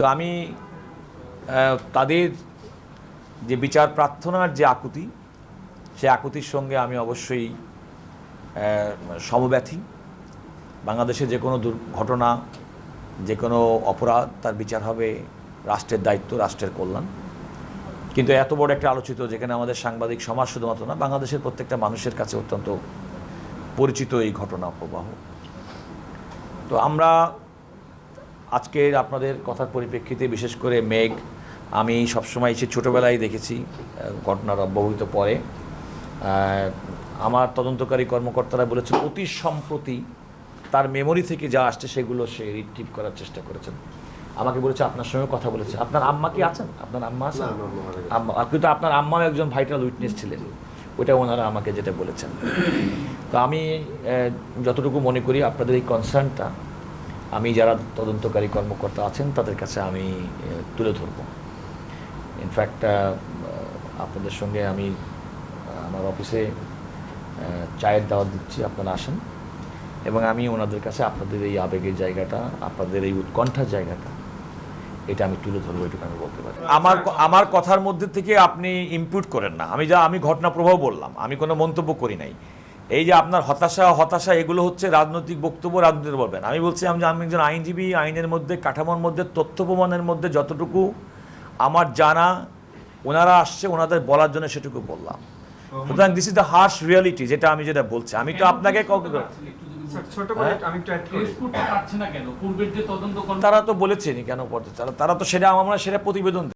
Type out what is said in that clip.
তো আমি তাদের যে বিচার প্রার্থনার যে আকুতি, সে আকুতির সঙ্গে আমি অবশ্যই সমব্যথী। বাংলাদেশে যে কোনো দুর্ঘটনা, যে কোনো অপরাধ, তার বিচার হবে রাষ্ট্রের দায়িত্ব, রাষ্ট্রের কল্যাণ। কিন্তু এত বড় একটা আলোচিত, যেখানে আমাদের সাংবাদিক সমাজ শুধুমাত্র না, বাংলাদেশের প্রত্যেকটা মানুষের কাছে অত্যন্ত পরিচিত এই ঘটনা প্রবাহ। তো আমরা আজকের আপনাদের কথার পরিপ্রেক্ষিতে, বিশেষ করে মেঘ, আমি সবসময় সে ছোটোবেলায় দেখেছি ঘটনার অব্যবহিত পরে আমার তদন্তকারী কর্মকর্তারা বলেছেন অতি সম্প্রতি তার মেমোরি থেকে যা আসছে সেগুলো সে রিট্রিভ করার চেষ্টা করেছেন। আমাকে বলেছে আপনার সঙ্গে কথা বলেছে। আপনার আম্মা কি আছেন? আপনার আম্মা আছেন? আম্মা, কিন্তু আপনার আম্মাও একজন ভাইটাল উইটনেস ছিলেন, ওটা ওনারা আমাকে যেটা বলেছেন। তো আমি যতটুকু মনে করি আপনাদের এই কনসার্নটা আমি যারা তদন্তকারী কর্মকর্তা আছেন তাদের কাছে আমি তুলে ধরব। ইনফ্যাক্ট আপনাদের সঙ্গে আমি আমার অফিসে চায়ের দাওয়াত দিচ্ছি, আপনারা আসেন, এবং আমি ওনাদের কাছে আপনাদের এই আবেগের জায়গাটা, আপনাদের এই উৎকণ্ঠার জায়গাটা, এটা আমি তুলে ধরবো, এটুকু আমি বলতে পারি। আমার কথার মধ্যে থেকে আপনি ইনপুট করেন না। আমি ঘটনা প্রবাহ বললাম, আমি কোনো মন্তব্য করি নাই। এই যে আপনার হতাশা এগুলো হচ্ছে রাজনৈতিক বক্তব্য, রাজনীতি বলবেন। আমি বলছি আমি একজন আইনজীবী, আইনের মধ্যে, কাঠামোর মধ্যে, তথ্য প্রমাণের মধ্যে যতটুকু আমার জানা, ওনারা আসছে ওনাদের বলার জন্য সেটুকু বললাম। সুতরাং this is the harsh reality, যেটা বলছি। আমি তো আপনাকে তারা তো বলেছেনি কেন করতে, তারা তো সেটা আমার সেটা প্রতিবেদন